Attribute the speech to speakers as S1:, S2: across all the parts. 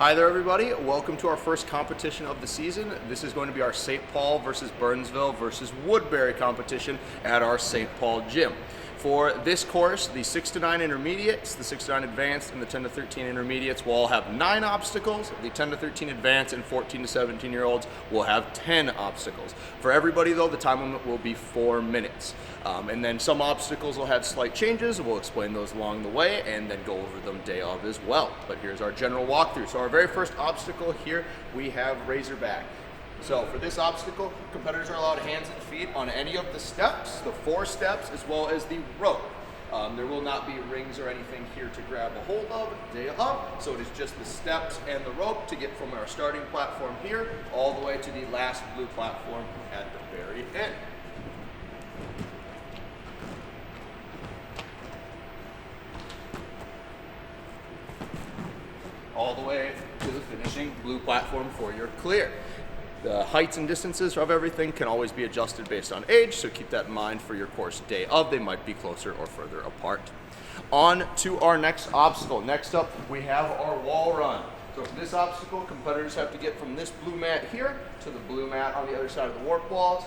S1: Hi there, everybody. Welcome to our first competition of the season. This is going to be our St. Paul versus Burnsville versus Woodbury competition at our St. Paul gym. For this course, the 6 to 9 intermediates, the 6 to 9 advanced, and the 10 to 13 intermediates will all have 9 obstacles. The 10 to 13 advanced and 14 to 17 year olds will have 10 obstacles. For everybody though, the time limit will be 4 minutes. And then some obstacles will have slight changes. We'll explain those along the way and then go over them day of as well. But here's our general walkthrough. So our very first obstacle here, we have Razorback. So for this obstacle, competitors are allowed hands and feet on any of the steps, the 4 steps, as well as the rope. There will not be rings or anything here to grab a hold of day up, so it is just the steps and the rope to get from our starting platform here all the way to the last blue platform at the very end. All the way to the finishing blue platform for your clear. The heights and distances of everything can always be adjusted based on age, so keep that in mind for your course day of. They might be closer or further apart. On to our next obstacle. Next up, we have our wall run. So for this obstacle, competitors have to get from this blue mat here to the blue mat on the other side of the warp walls.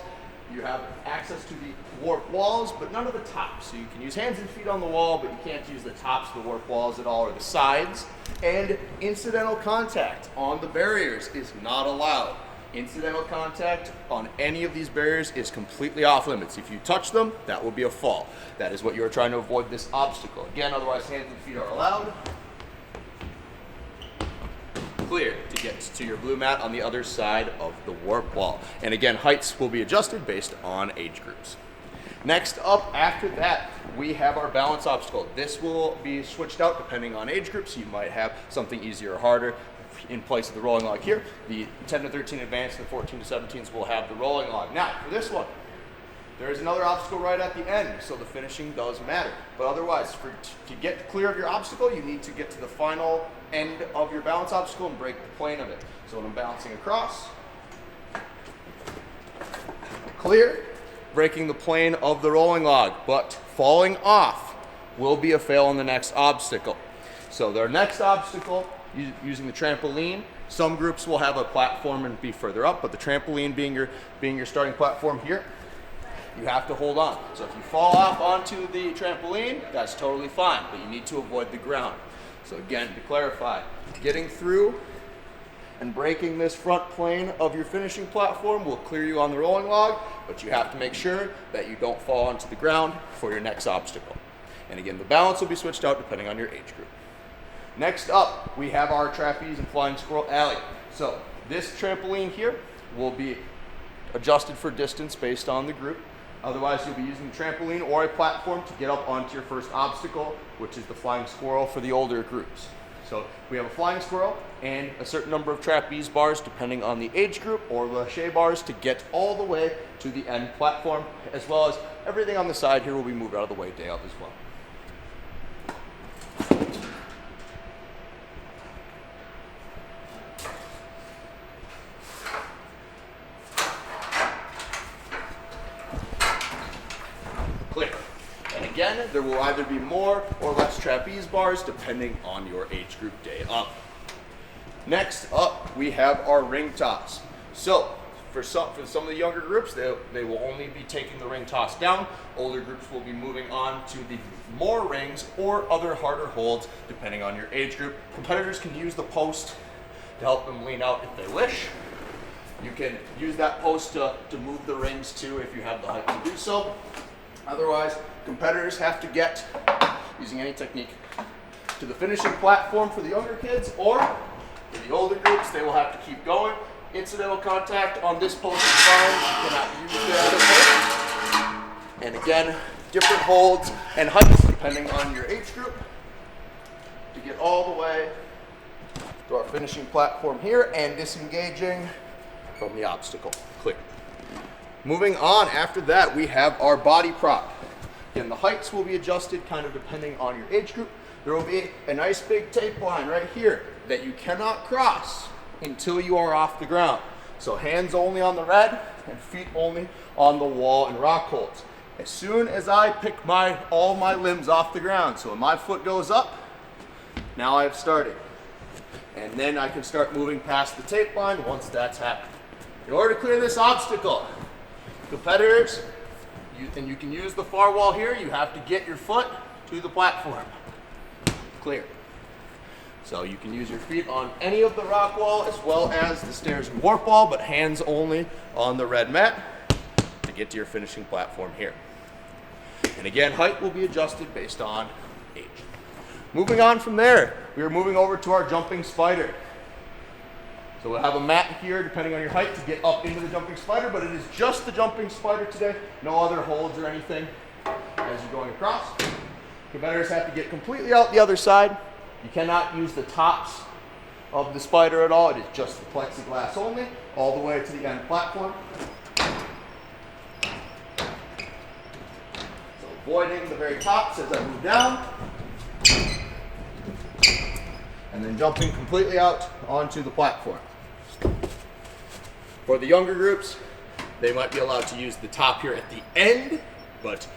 S1: You have access to the warp walls, but none of the tops. So you can use hands and feet on the wall, but you can't use the tops of the warp walls at all, or the sides. And incidental contact on the barriers is not allowed. Incidental contact on any of these barriers is completely off limits. If you touch them, that will be a fall. That is what you are trying to avoid this obstacle. Again, otherwise hands and feet are allowed. Clear to get to your blue mat on the other side of the warp wall. And again, heights will be adjusted based on age groups. Next up, after that, we have our balance obstacle. This will be switched out depending on age groups. You might have something easier or harder. In place of the rolling log here, the 10 to 13 advanced and the 14 to 17s will have the rolling log. Now, for this one, there is another obstacle right at the end, so the finishing does matter. But otherwise, to get clear of your obstacle, you need to get to the final end of your balance obstacle and break the plane of it. So when I'm balancing across, clear, breaking the plane of the rolling log, but falling off will be a fail on the next obstacle. So their next obstacle, using the trampoline, some groups will have a platform and be further up, but the trampoline being your starting platform here, you have to hold on. So if you fall off onto the trampoline, that's totally fine, but you need to avoid the ground. So again, to clarify, getting through and breaking this front plane of your finishing platform will clear you on the rolling log, but you have to make sure that you don't fall onto the ground for your next obstacle. And again, the balance will be switched out depending on your age group. Next up, we have our trapeze and flying squirrel alley. So this trampoline here will be adjusted for distance based on the group. Otherwise, you'll be using the trampoline or a platform to get up onto your first obstacle, which is the flying squirrel for the older groups. So we have a flying squirrel and a certain number of trapeze bars depending on the age group, or lâché bars to get all the way to the end platform, as well as everything on the side here will be moved out of the way day up as well. Clear. And again, there will either be more or less trapeze bars depending on your age group day up. Next up, we have our ring toss. So for some of the younger groups, they will only be taking the ring toss down. Older groups will be moving on to the more rings or other harder holds depending on your age group. Competitors can use the post to help them lean out if they wish. You can use that post to move the rings too if you have the height to do so. Otherwise, competitors have to get, using any technique, to the finishing platform for the younger kids, or for the older groups, they will have to keep going. Incidental contact on this post is fine. You cannot use the other post. And again, different holds and heights depending on your age group to get all the way to our finishing platform here and disengaging from the obstacle. Clear. Moving on, after that, we have our body prop. Again, the heights will be adjusted kind of depending on your age group. There will be a nice big tape line right here that you cannot cross until you are off the ground. So hands only on the red and feet only on the wall and rock holds. As soon as I pick all my limbs off the ground, so when my foot goes up, now I've started. and then I can start moving past the tape line once that's happened. In order to clear this obstacle, competitors, and you can use the far wall here, you have to get your foot to the platform. Clear. So you can use your feet on any of the rock wall as well as the stairs and warp wall, but hands only on the red mat to get to your finishing platform here. And again, height will be adjusted based on age. Moving on from there, we are moving over to our jumping spider. So we'll have a mat here depending on your height to get up into the jumping spider, but it is just the jumping spider today, no other holds or anything as you're going across. Competitors have to get completely out the other side. You cannot use the tops of the spider at all. It is just the plexiglass only, all the way to the end platform. So avoiding the very tops as I move down. And then jumping completely out onto the platform. For the younger groups, they might be allowed to use the top here at the end, but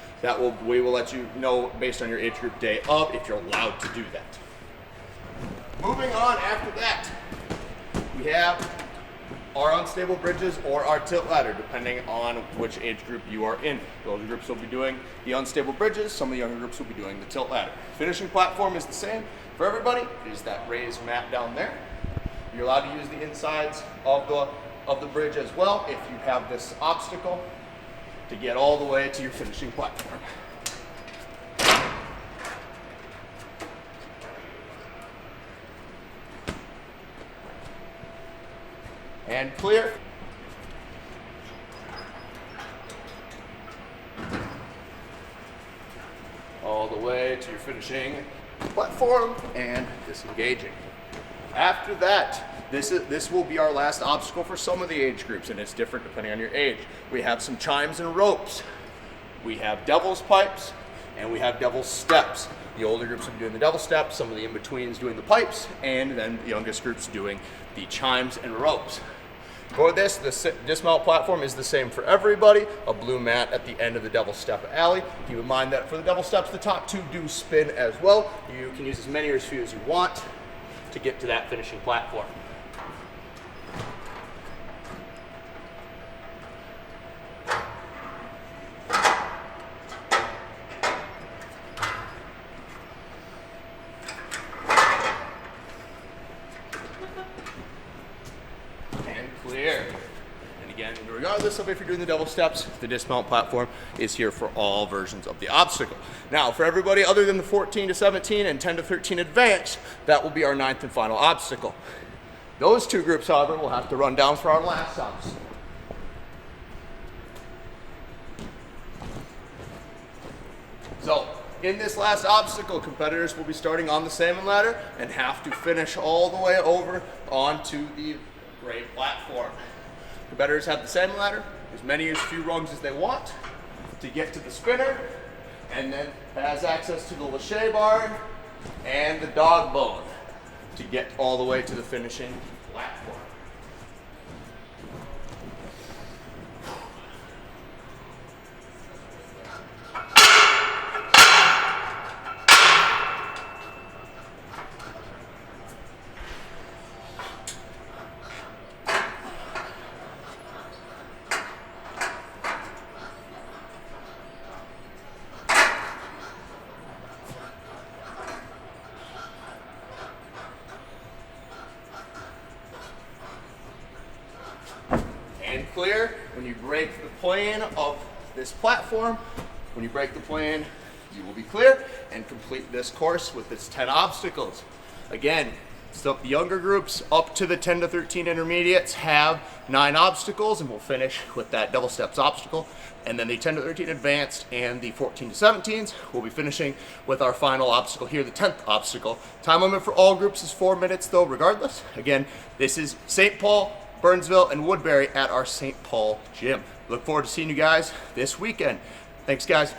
S1: we will let you know based on your age group day of if you're allowed to do that. Moving on after that, we have our unstable bridges or our tilt ladder, depending on which age group you are in. The older groups will be doing the unstable bridges, some of the younger groups will be doing the tilt ladder. Finishing platform is the same for everybody. It is that raised mat down there. You're allowed to use the insides of the bridge as well if you have this obstacle to get all the way to your finishing platform. And clear. All the way to your finishing platform and disengaging. After that, this will be our last obstacle for some of the age groups, and it's different depending on your age. We have some chimes and ropes. We have devil's pipes, and we have devil's steps. The older groups will be doing the devil steps, some of the in-betweens doing the pipes, and then the youngest groups doing the chimes and ropes. For this, the dismount platform is the same for everybody, a blue mat at the end of the devil step alley. Keep in mind that for the devil steps, the top two do spin as well. You can use as many or as few as you want to get to that finishing platform. Clear. And again, regardless of if you're doing the double steps, the dismount platform is here for all versions of the obstacle. Now, for everybody other than the 14 to 17 and 10 to 13 advanced, that will be our 9th and final obstacle. Those two groups, however, will have to run down for our last obstacle. So, in this last obstacle, competitors will be starting on the salmon ladder and have to finish all the way over onto the gray platform. Competitors have the salmon ladder, as many as few rungs as they want to get to the spinner, and then has access to the lache bar and the dog bone to get all the way to the finishing platform. And clear. When you break the plane of this platform, when you break the plane, you will be clear and complete this course with its 10 obstacles. Again, so the younger groups up to the 10 to 13 intermediates have 9 obstacles, and we'll finish with that double steps obstacle. And then the 10 to 13 advanced and the 14 to 17s will be finishing with our final obstacle here, the 10th obstacle. Time limit for all groups is 4 minutes though, regardless. Again, this is St. Paul, Burnsville, and Woodbury at our St. Paul gym. Look forward to seeing you guys this weekend. Thanks, guys.